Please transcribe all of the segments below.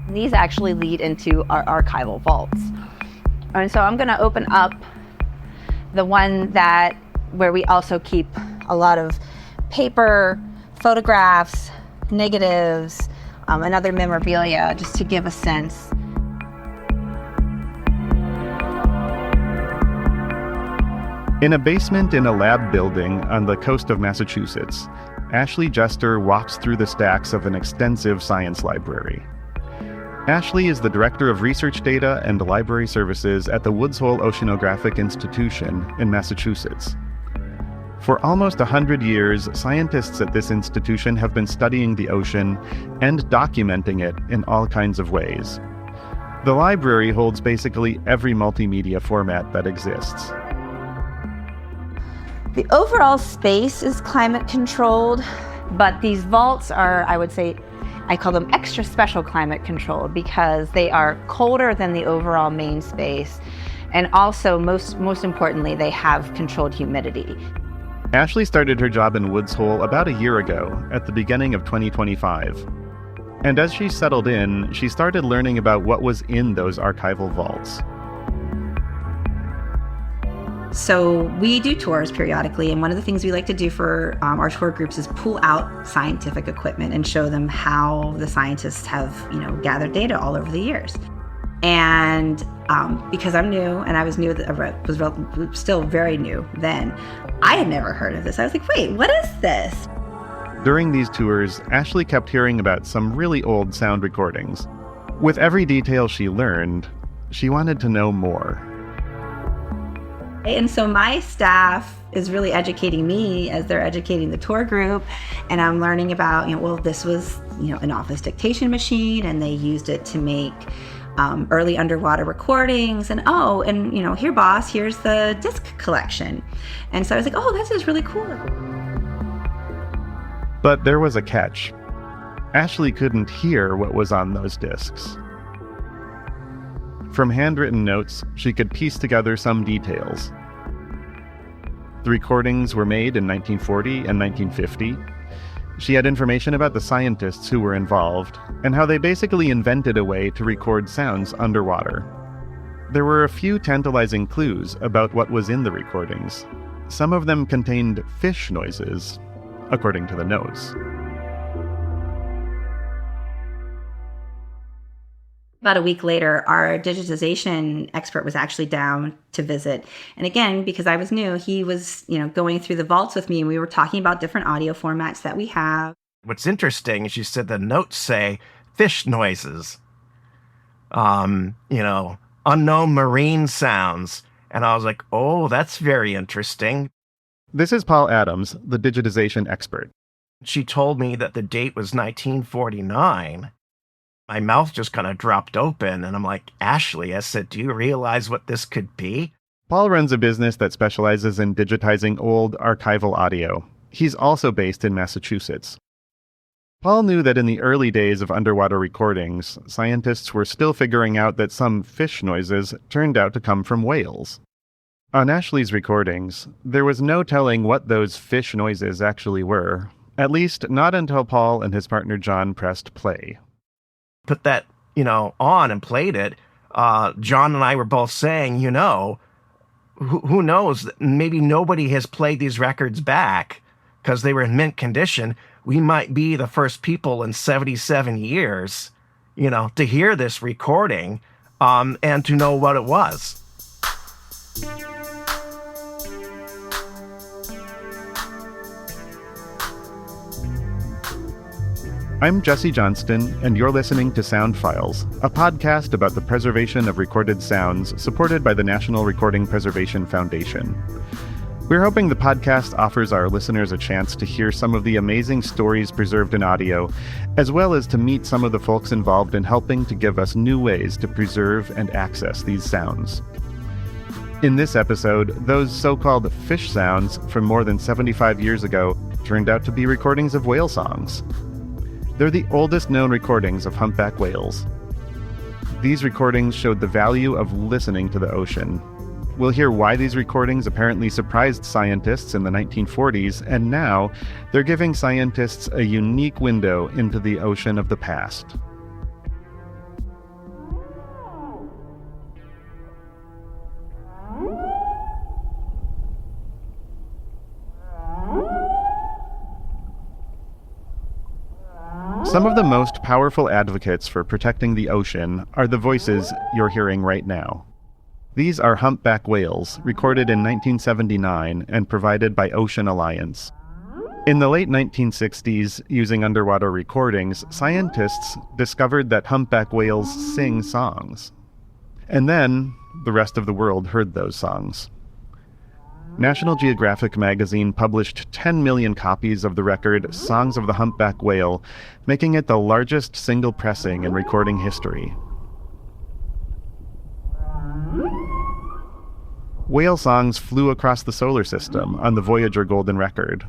These actually lead into our archival vaults. And so I'm going to open up the one where we also keep a lot of paper, photographs, negatives, and other memorabilia, just to give a sense. In a basement in a lab building on the coast of Massachusetts, Ashley Jester walks through the stacks of an extensive science library. Ashley is the Director of Research Data and Library Services at the Woods Hole Oceanographic Institution in Massachusetts. For almost 100 years, scientists at this institution have been studying the ocean and documenting it in all kinds of ways. The library holds basically every multimedia format that exists. The overall space is climate controlled, but these vaults are, I would say, I call them extra special climate controlled because they are colder than the overall main space. And also, most importantly, they have controlled humidity. Ashley started her job in Woods Hole about a year ago, at the beginning of 2025. And as she settled in, she started learning about what was in those archival vaults. So we do tours periodically, and one of the things we like to do for our tour groups is pull out scientific equipment and show them how the scientists have, gathered data all over the years. And because I'm new, and I was still very new then, I had never heard of this. I was like, wait, what is this? During these tours, Ashley kept hearing about some really old sound recordings. With every detail she learned, she wanted to know more. And so my staff is really educating me as they're educating the tour group. And I'm learning about, this was, an office dictation machine, and they used it to make early underwater recordings. And here, boss, here's the disc collection. And so I was like, oh, this is really cool. But there was a catch. Ashley couldn't hear what was on those discs. From handwritten notes, she could piece together some details. The recordings were made in 1940 and 1950. She had information about the scientists who were involved and how they basically invented a way to record sounds underwater. There were a few tantalizing clues about what was in the recordings. Some of them contained fish noises, according to the notes. About a week later, our digitization expert was actually down to visit. And again, because I was new, he was, going through the vaults with me, and we were talking about different audio formats that we have. What's interesting is you said the notes say fish noises, unknown marine sounds. And I was like, oh, that's very interesting. This is Paul Adams, the digitization expert. She told me that the date was 1949. My mouth just kind of dropped open, and I'm like, Ashley, I said, do you realize what this could be? Paul runs a business that specializes in digitizing old archival audio. He's also based in Massachusetts. Paul knew that in the early days of underwater recordings, scientists were still figuring out that some fish noises turned out to come from whales. On Ashley's recordings, there was no telling what those fish noises actually were, at least not until Paul and his partner John pressed play. Put that, on and played it. John and I were both saying, who knows? Maybe nobody has played these records back because they were in mint condition. We might be the first people in 77 years, to hear this recording and to know what it was. I'm Jesse Johnston, and you're listening to Sound Files, a podcast about the preservation of recorded sounds supported by the National Recording Preservation Foundation. We're hoping the podcast offers our listeners a chance to hear some of the amazing stories preserved in audio, as well as to meet some of the folks involved in helping to give us new ways to preserve and access these sounds. In this episode, those so-called fish sounds from more than 75 years ago turned out to be recordings of whale songs. They're the oldest known recordings of humpback whales. These recordings showed the value of listening to the ocean. We'll hear why these recordings apparently surprised scientists in the 1940s, and now they're giving scientists a unique window into the ocean of the past. Some of the most powerful advocates for protecting the ocean are the voices you're hearing right now. These are humpback whales, recorded in 1979 and provided by Ocean Alliance. In the late 1960s, using underwater recordings, scientists discovered that humpback whales sing songs. And then, the rest of the world heard those songs. National Geographic magazine published 10 million copies of the record Songs of the Humpback Whale, making it the largest single pressing in recording history. Whale songs flew across the solar system on the Voyager Golden Record,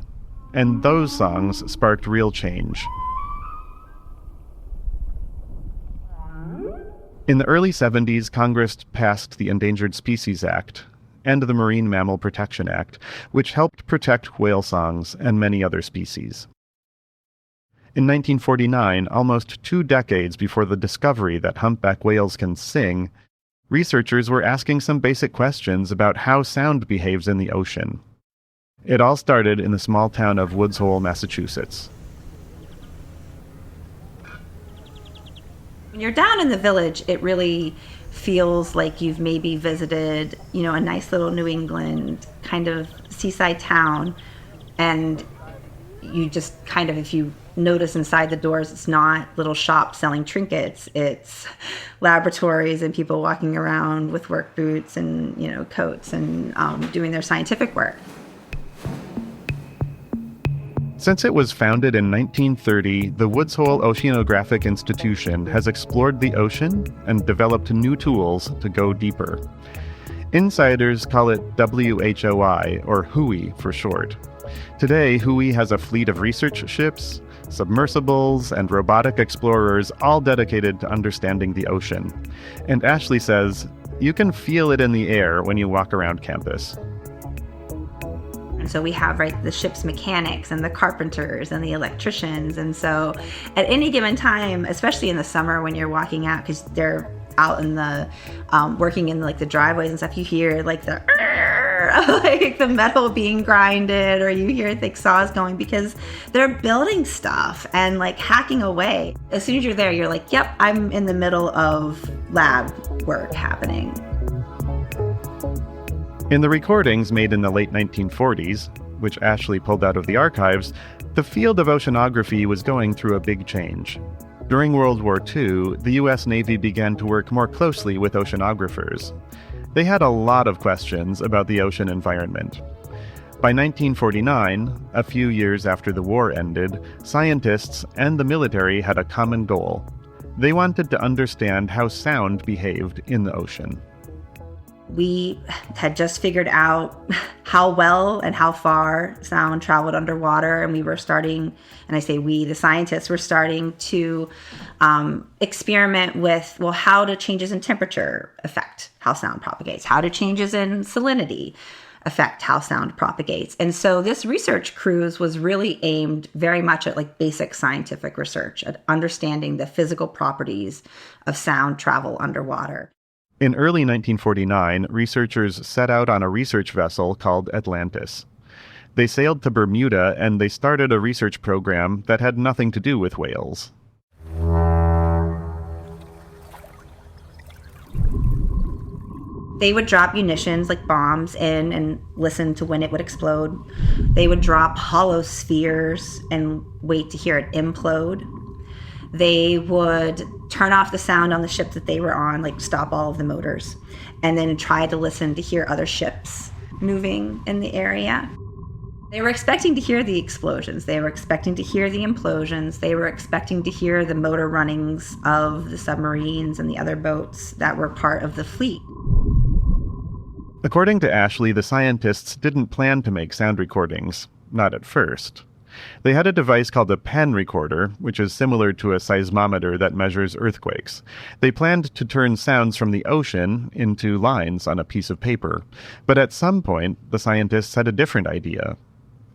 and those songs sparked real change. In the early 70s, Congress passed the Endangered Species Act and the Marine Mammal Protection Act, which helped protect whale songs and many other species. In 1949, almost 2 decades before the discovery that humpback whales can sing, researchers were asking some basic questions about how sound behaves in the ocean. It all started in the small town of Woods Hole, Massachusetts. When you're down in the village, it really feels like you've maybe visited, a nice little New England kind of seaside town, and you just kind of, if you notice inside the doors, it's not little shops selling trinkets, it's laboratories and people walking around with work boots and, coats and doing their scientific work. Since it was founded in 1930, the Woods Hole Oceanographic Institution has explored the ocean and developed new tools to go deeper. Insiders call it WHOI, or WHOI for short. Today, WHOI has a fleet of research ships, submersibles, and robotic explorers all dedicated to understanding the ocean. And Ashley says, you can feel it in the air when you walk around campus. And so we have, the ship's mechanics and the carpenters and the electricians. And so at any given time, especially in the summer when you're walking out, because they're out in the, working in the driveways and stuff, you hear the the metal being grinded, or you hear saws going, because they're building stuff and hacking away. As soon as you're there, you're like, yep, I'm in the middle of lab work happening. In the recordings made in the late 1940s, which Ashley pulled out of the archives, the field of oceanography was going through a big change. During World War II, the U.S. Navy began to work more closely with oceanographers. They had a lot of questions about the ocean environment. By 1949, a few years after the war ended, scientists and the military had a common goal. They wanted to understand how sound behaved in the ocean. We had just figured out how well and how far sound traveled underwater, and we were starting, and I say we, the scientists, were starting to experiment with, how do changes in temperature affect how sound propagates? How do changes in salinity affect how sound propagates? And so this research cruise was really aimed very much at basic scientific research, at understanding the physical properties of sound travel underwater. In early 1949, researchers set out on a research vessel called Atlantis. They sailed to Bermuda and they started a research program that had nothing to do with whales. They would drop munitions like bombs in and listen to when it would explode. They would drop hollow spheres and wait to hear it implode. They would turn off the sound on the ship that they were on, stop all of the motors, and then try to listen to hear other ships moving in the area. They were expecting to hear the explosions. They were expecting to hear the implosions. They were expecting to hear the motor runnings of the submarines and the other boats that were part of the fleet. According to Ashley, the scientists didn't plan to make sound recordings, not at first. They had a device called a pen recorder, which is similar to a seismometer that measures earthquakes. They planned to turn sounds from the ocean into lines on a piece of paper. But at some point, the scientists had a different idea.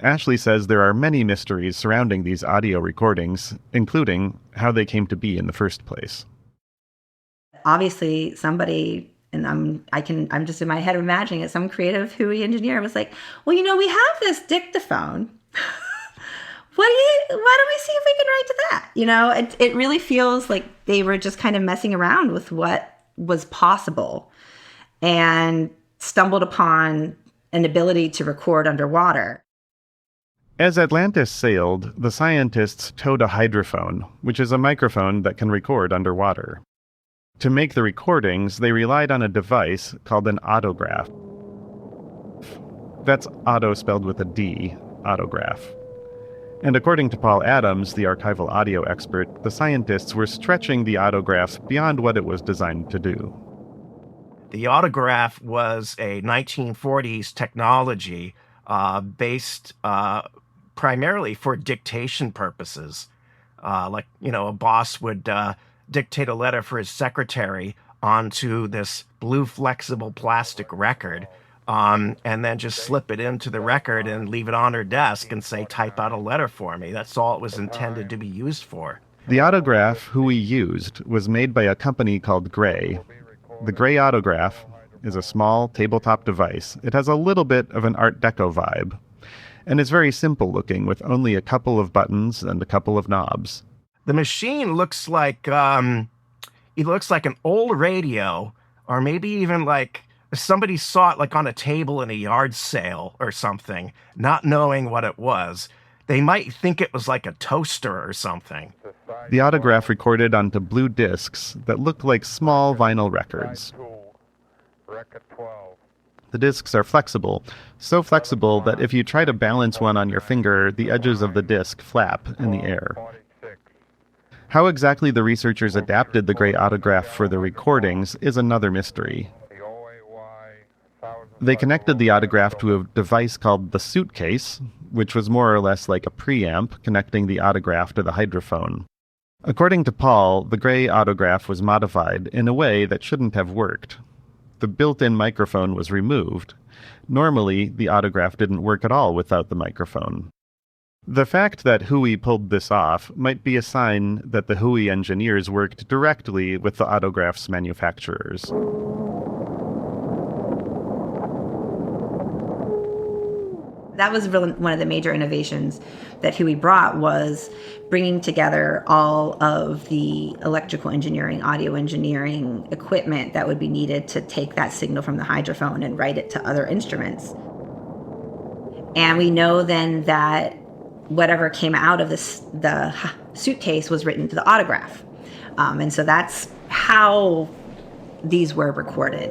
Ashley says there are many mysteries surrounding these audio recordings, including how they came to be in the first place. Obviously, somebody, and I'm just in my head imagining it, some creative WHOI engineer was like, we have this dictaphone. why don't we see if we can write to that? It really feels like they were just kind of messing around with what was possible and stumbled upon an ability to record underwater. As Atlantis sailed, the scientists towed a hydrophone, which is a microphone that can record underwater. To make the recordings, they relied on a device called an autograph. That's auto spelled with a D, autograph. And according to Paul Adams, the archival audio expert, the scientists were stretching the autographs beyond what it was designed to do. The autograph was a 1940s technology based primarily for dictation purposes. A boss would dictate a letter for his secretary onto this blue flexible plastic record, and then just slip it into the record and leave it on her desk and say, type out a letter for me. That's all it was intended to be used for. The autograph WHOI used was made by a company called Gray. The Gray Audograph is a small tabletop device. It has a little bit of an Art Deco vibe, and it's very simple looking with only a couple of buttons and a couple of knobs. The machine looks like an old radio, or maybe even like somebody saw it like on a table in a yard sale or something, not knowing what it was. They might think it was like a toaster or something. The autograph recorded onto blue discs that looked like small vinyl records. The discs are flexible, so flexible that if you try to balance one on your finger, the edges of the disc flap in the air. How exactly the researchers adapted the Gray Audograph for the recordings is another mystery. They connected the autograph to a device called the suitcase, which was more or less like a preamp connecting the autograph to the hydrophone. According to Paul, the Gray Audograph was modified in a way that shouldn't have worked. The built-in microphone was removed. Normally, the autograph didn't work at all without the microphone. The fact that WHOI pulled this off might be a sign that the WHOI engineers worked directly with the autograph's manufacturers. That was really one of the major innovations that WHOI brought, was bringing together all of the electrical engineering, audio engineering equipment that would be needed to take that signal from the hydrophone and write it to other instruments. And we know then that whatever came out of the suitcase was written to the autograph. And so that's how these were recorded.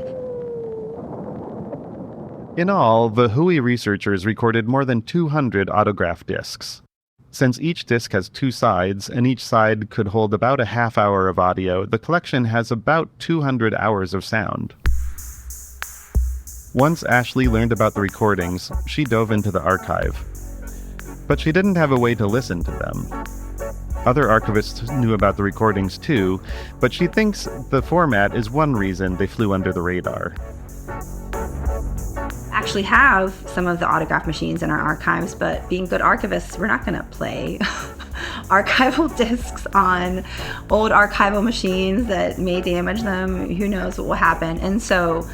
In all, the WHOI researchers recorded more than 200 autograph discs. Since each disc has two sides, and each side could hold about a half hour of audio, the collection has about 200 hours of sound. Once Ashley learned about the recordings, she dove into the archive. But she didn't have a way to listen to them. Other archivists knew about the recordings too, but she thinks the format is one reason they flew under the radar. Actually have some of the autograph machines in our archives, but being good archivists, we're not going to play archival discs on old archival machines that may damage them. Who knows what will happen? And so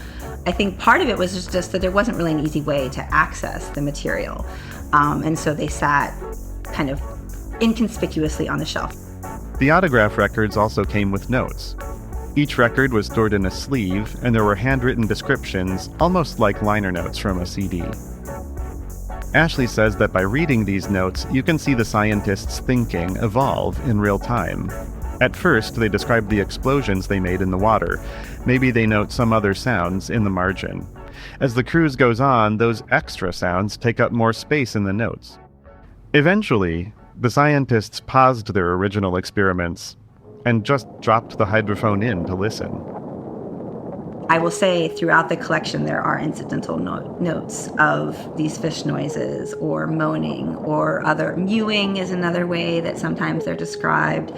I think part of it was just that there wasn't really an easy way to access the material. And so they sat kind of inconspicuously on the shelf. The autograph records also came with notes. Each record was stored in a sleeve, and there were handwritten descriptions, almost like liner notes from a CD. Ashley says that by reading these notes, you can see the scientists' thinking evolve in real time. At first, they describe the explosions they made in the water. Maybe they note some other sounds in the margin. As the cruise goes on, those extra sounds take up more space in the notes. Eventually, the scientists paused their original experiments and just dropped the hydrophone in to listen. I will say throughout the collection there are incidental notes of these fish noises or moaning or other mewing is another way that sometimes they're described.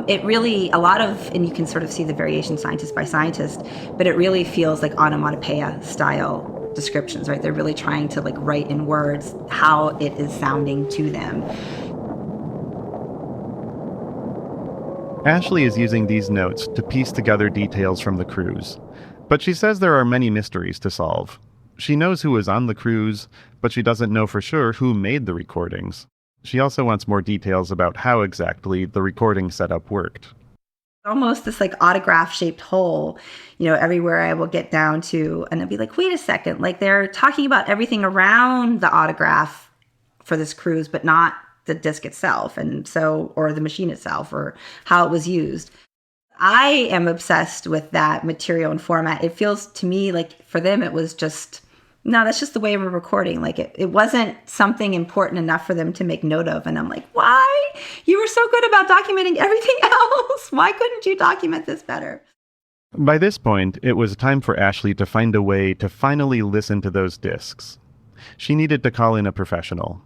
It really, a lot of, and you can sort of see the variation scientist by scientist, but it really feels like onomatopoeia style descriptions, right? They're really trying to like write in words how it is sounding to them. Ashley is using these notes to piece together details from the cruise, but she says there are many mysteries to solve. She knows who was on the cruise, but she doesn't know for sure who made the recordings. She also wants more details about how exactly the recording setup worked. Almost this like autograph shaped hole, everywhere I will get down to, and I'll be like, wait a second, like they're talking about everything around the autograph for this cruise, but not the disc itself, or the machine itself, or how it was used. I am obsessed with that material and format. It feels to me like for them it was just, no, that's just the way we're recording. Like it wasn't something important enough for them to make note of. And I'm like, why? You were so good about documenting everything else. Why couldn't you document this better? By this point, it was time for Ashley to find a way to finally listen to those discs. She needed to call in a professional.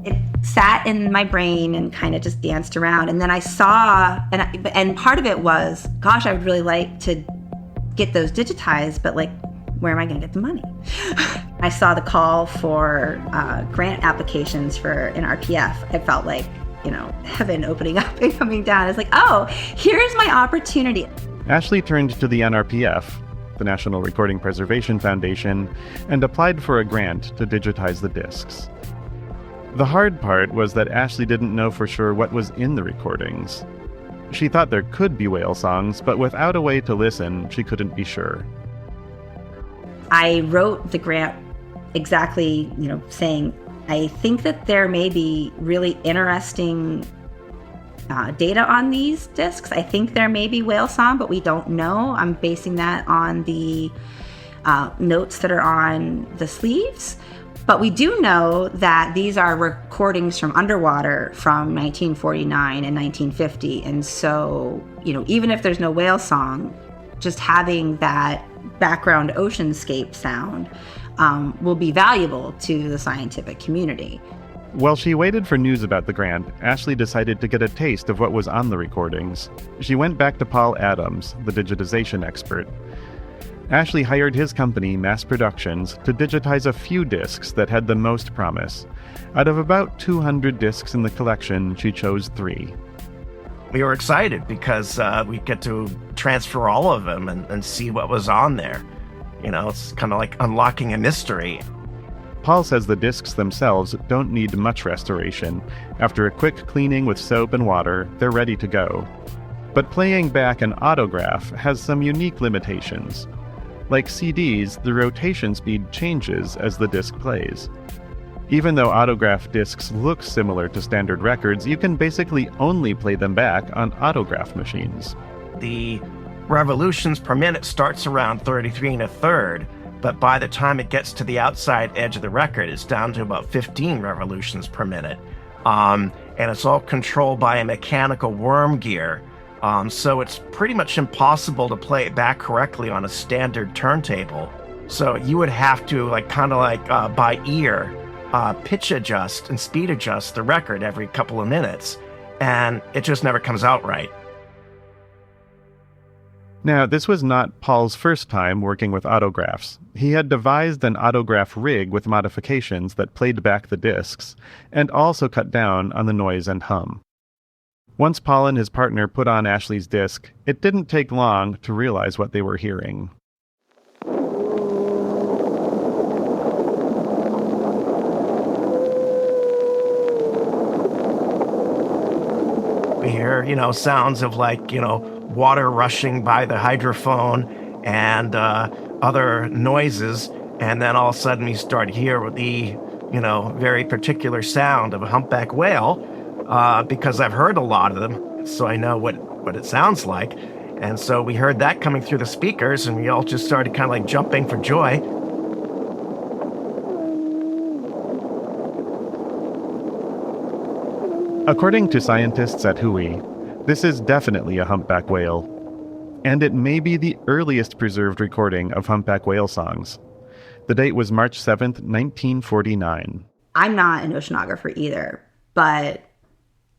It sat in my brain and kind of just danced around. And then I saw, and part of it was, gosh, I would really like to get those digitized, but like, where am I going to get the money? I saw the call for grant applications for an RPF. I felt like, heaven opening up and coming down. It's like, oh, here's my opportunity. Ashley turned to the NRPF, the National Recording Preservation Foundation, and applied for a grant to digitize the discs. The hard part was that Ashley didn't know for sure what was in the recordings. She thought there could be whale songs, but without a way to listen, she couldn't be sure. I wrote the grant exactly, saying, I think that there may be really interesting data on these discs. I think there may be whale song, but we don't know. I'm basing that on the notes that are on the sleeves. But we do know that these are recordings from underwater from 1949 and 1950. And so, even if there's no whale song, just having that background oceanscape sound will be valuable to the scientific community. While she waited for news about the grant, Ashley decided to get a taste of what was on the recordings. She went back to Paul Adams, the digitization expert. Ashley hired his company, Mass Productions, to digitize a few discs that had the most promise. Out of about 200 discs in the collection, she chose 3. We were excited because we get to transfer all of them and see what was on there. It's kind of like unlocking a mystery. Paul says the discs themselves don't need much restoration. After a quick cleaning with soap and water, they're ready to go. But playing back an autograph has some unique limitations. Like CDs, the rotation speed changes as the disc plays. Even though autograph discs look similar to standard records, you can basically only play them back on autograph machines. The revolutions per minute starts around 33 1/3, but by the time it gets to the outside edge of the record, it's down to about 15 revolutions per minute. And it's all controlled by a mechanical worm gear. So it's pretty much impossible to play it back correctly on a standard turntable. So you would have to by ear, pitch adjust and speed adjust the record every couple of minutes, and it just never comes out right. Now, this was not Paul's first time working with autographs. He had devised an autograph rig with modifications that played back the discs, and also cut down on the noise and hum. Once Paul and his partner put on Ashley's disc, it didn't take long to realize what they were hearing. We hear, sounds of water rushing by the hydrophone and other noises. And then all of a sudden we start to hear the, very particular sound of a humpback whale because I've heard a lot of them. So I know what it sounds like. And so we heard that coming through the speakers and we all just started kind of jumping for joy. According to scientists at WHOI, this is definitely a humpback whale, and it may be the earliest preserved recording of humpback whale songs. The date was March 7th, 1949. I'm not an oceanographer either, but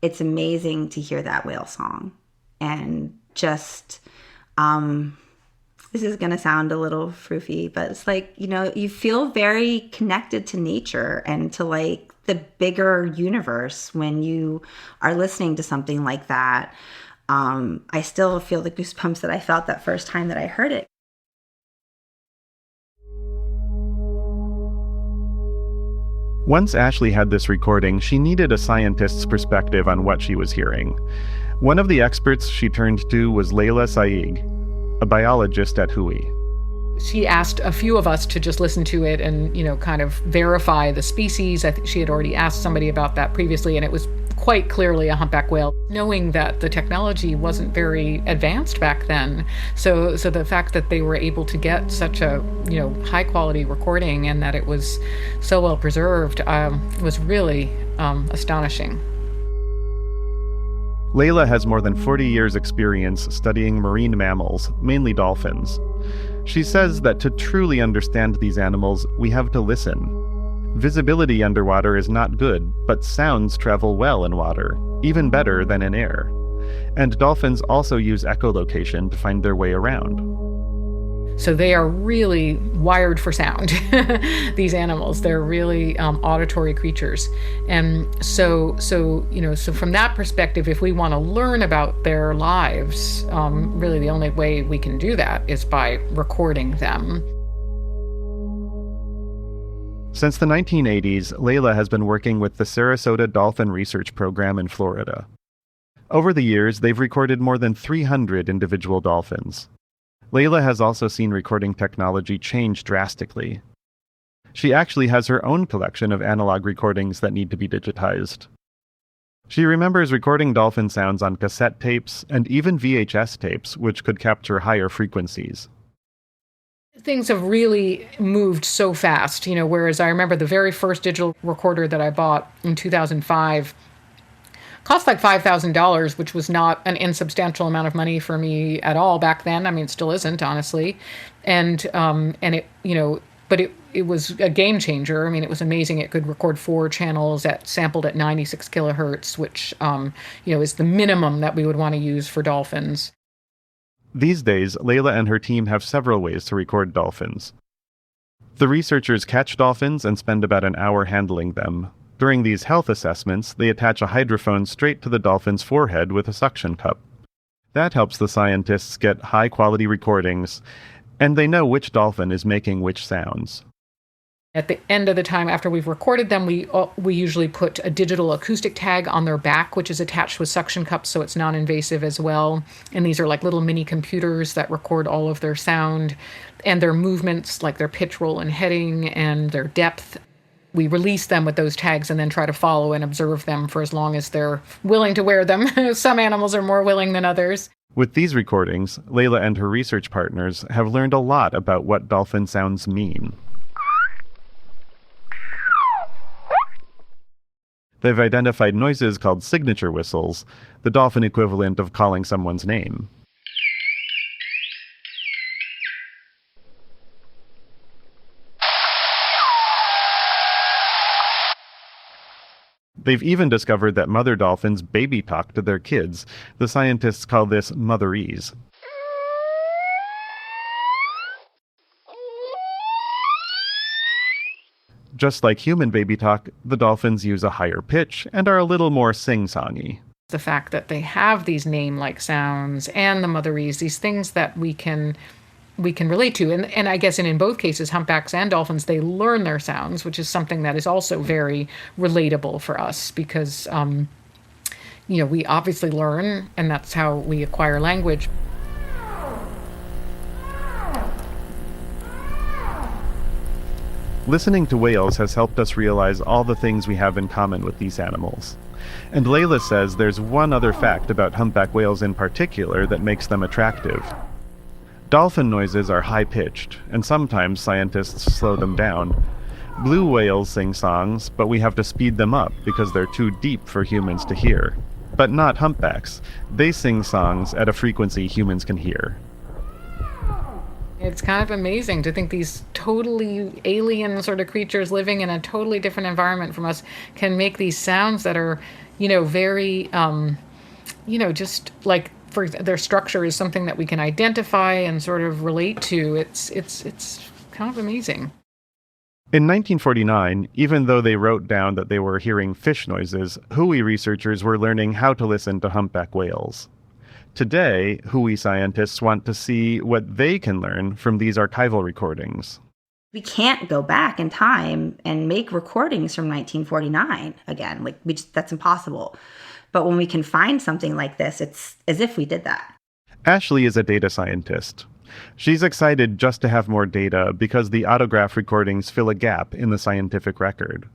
it's amazing to hear that whale song. And just, this is going to sound a little froofy, but it's you feel very connected to nature and to the bigger universe when you are listening to something like that. I still feel the goosebumps that I felt that first time that I heard it. Once Ashley had this recording, she needed a scientist's perspective on what she was hearing. One of the experts she turned to was Laela Sayigh, a biologist at WHOI. She asked a few of us to just listen to it and, kind of verify the species. I think she had already asked somebody about that previously, and it was quite clearly a humpback whale, knowing that the technology wasn't very advanced back then. So the fact that they were able to get such a, high quality recording and that it was so well preserved was really astonishing. Laela has more than 40 years' experience studying marine mammals, mainly dolphins. She says that to truly understand these animals, we have to listen. Visibility underwater is not good, but sounds travel well in water, even better than in air. And dolphins also use echolocation to find their way around. So they are really wired for sound, these animals. They're really auditory creatures. And so from that perspective, if we want to learn about their lives, really the only way we can do that is by recording them. Since the 1980s, Laela has been working with the Sarasota Dolphin Research Program in Florida. Over the years, they've recorded more than 300 individual dolphins. Laela has also seen recording technology change drastically. She actually has her own collection of analog recordings that need to be digitized. She remembers recording dolphin sounds on cassette tapes and even VHS tapes, which could capture higher frequencies. Things have really moved so fast, whereas I remember the very first digital recorder that I bought in 2005 cost like $5,000, which was not an insubstantial amount of money for me at all back then. I mean, it still isn't, honestly. And it, but it was a game changer. I mean, it was amazing. It could record 4 channels sampled at 96 kilohertz, which, is the minimum that we would want to use for dolphins. These days, Laela and her team have several ways to record dolphins. The researchers catch dolphins and spend about an hour handling them. During these health assessments, they attach a hydrophone straight to the dolphin's forehead with a suction cup. That helps the scientists get high-quality recordings, and they know which dolphin is making which sounds. At the end of the time, after we've recorded them, we usually put a digital acoustic tag on their back, which is attached with suction cups, so it's non-invasive as well. And these are like little mini computers that record all of their sound and their movements, like their pitch, roll, and heading, and their depth. We release them with those tags and then try to follow and observe them for as long as they're willing to wear them. Some animals are more willing than others. With these recordings, Laela and her research partners have learned a lot about what dolphin sounds mean. They've identified noises called signature whistles, the dolphin equivalent of calling someone's name. They've even discovered that mother dolphins baby talk to their kids. The scientists call this motherese. Just like human baby talk, the dolphins use a higher pitch and are a little more sing-songy. The fact that they have these name-like sounds and the motherese, these things that we can relate to. And I guess in both cases, humpbacks and dolphins, they learn their sounds, which is something that is also very relatable for us because, we obviously learn, and that's how we acquire language. Listening to whales has helped us realize all the things we have in common with these animals. And Laela says there's one other fact about humpback whales in particular that makes them attractive. Dolphin noises are high-pitched, and sometimes scientists slow them down. Blue whales sing songs, but we have to speed them up because they're too deep for humans to hear. But not humpbacks. They sing songs at a frequency humans can hear. It's kind of amazing to think these totally alien sort of creatures living in a totally different environment from us can make these sounds that are, very, just like their structure is something that we can identify and sort of relate to. It's kind of amazing. In 1949, even though they wrote down that they were hearing fish noises, WHOI researchers were learning how to listen to humpback whales. Today, WHOI scientists want to see what they can learn from these archival recordings. We can't go back in time and make recordings from 1949 again. That's impossible. But when we can find something like this, it's as if we did that. Ashley is a data scientist. She's excited just to have more data because the Audograph recordings fill a gap in the scientific record.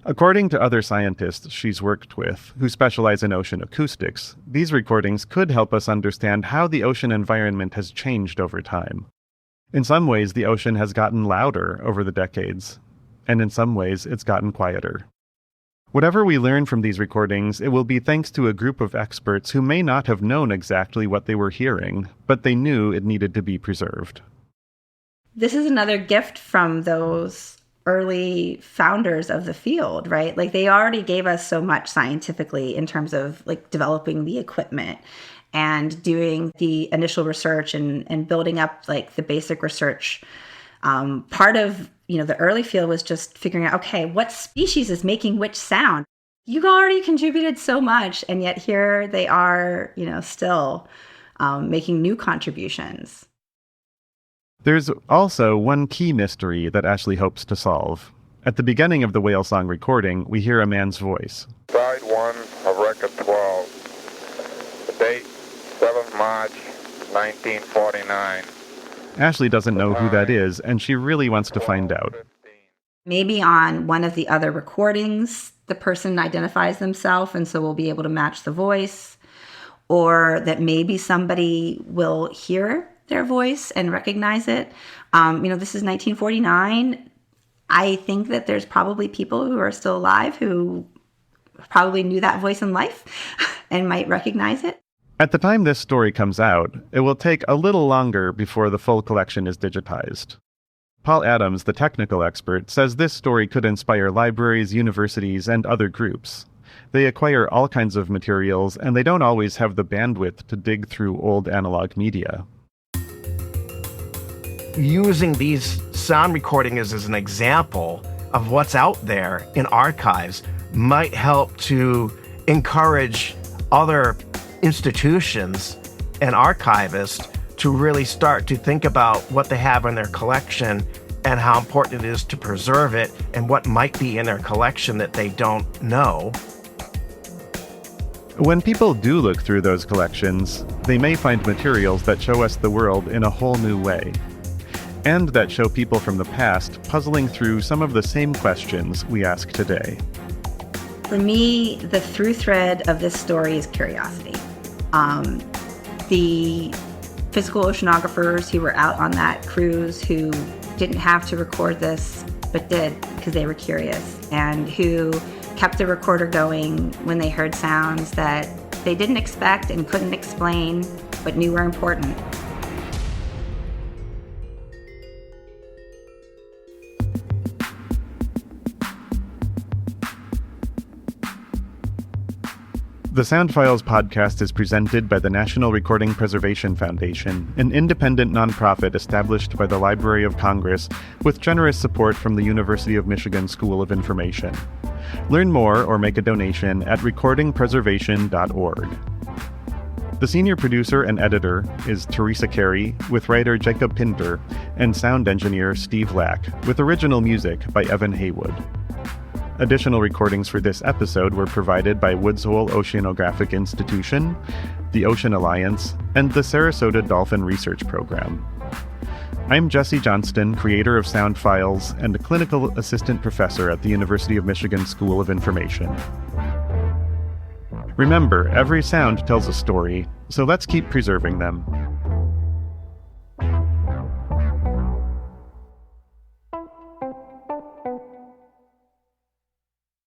According to other scientists she's worked with, who specialize in ocean acoustics, these recordings could help us understand how the ocean environment has changed over time. In some ways, the ocean has gotten louder over the decades, and in some ways, it's gotten quieter. Whatever we learn from these recordings, it will be thanks to a group of experts who may not have known exactly what they were hearing, but they knew it needed to be preserved. This is another gift from those early founders of the field, right? They already gave us so much scientifically in terms of developing the equipment and doing the initial research and building up the basic research. Part of the early field was just figuring out, okay, what species is making which sound? You already contributed so much, and yet here they are, still making new contributions. There's also one key mystery that Ashley hopes to solve. At the beginning of the whale song recording, we hear a man's voice. Side 1 of record 12. Date 7th March 1949. Ashley doesn't know who that is, and she really wants to find out. Maybe on one of the other recordings, the person identifies themselves, and so we'll be able to match the voice. Or that somebody will hear their voice and recognize it. This is 1949. I think that there's probably people who are still alive who probably knew that voice in life and might recognize it. At the time this story comes out, it will take a little longer before the full collection is digitized. Paul Adams, the technical expert, says this story could inspire libraries, universities, and other groups. They acquire all kinds of materials, and they don't always have the bandwidth to dig through old analog media. Using these sound recordings as an example of what's out there in archives might help to encourage other institutions and archivists to really start to think about what they have in their collection and how important it is to preserve it and what might be in their collection that they don't know. When people do look through those collections, they may find materials that show us the world in a whole new way, and that show people from the past puzzling through some of the same questions we ask today. For me, the through thread of this story is curiosity. The physical oceanographers who were out on that cruise who didn't have to record this, but did because they were curious, and who kept the recorder going when they heard sounds that they didn't expect and couldn't explain, but knew were important. The Sound Files podcast is presented by the National Recording Preservation Foundation, an independent nonprofit established by the Library of Congress with generous support from the University of Michigan School of Information. Learn more or make a donation at recordingpreservation.org. The senior producer and editor is Teresa Carey, with writer Jacob Pinter, and sound engineer Steve Lack, with original music by Evan Haywood. Additional recordings for this episode were provided by Woods Hole Oceanographic Institution, the Ocean Alliance, and the Sarasota Dolphin Research Program. I'm Jesse Johnston, creator of Sound Files and a clinical assistant professor at the University of Michigan School of Information. Remember, every sound tells a story, so let's keep preserving them.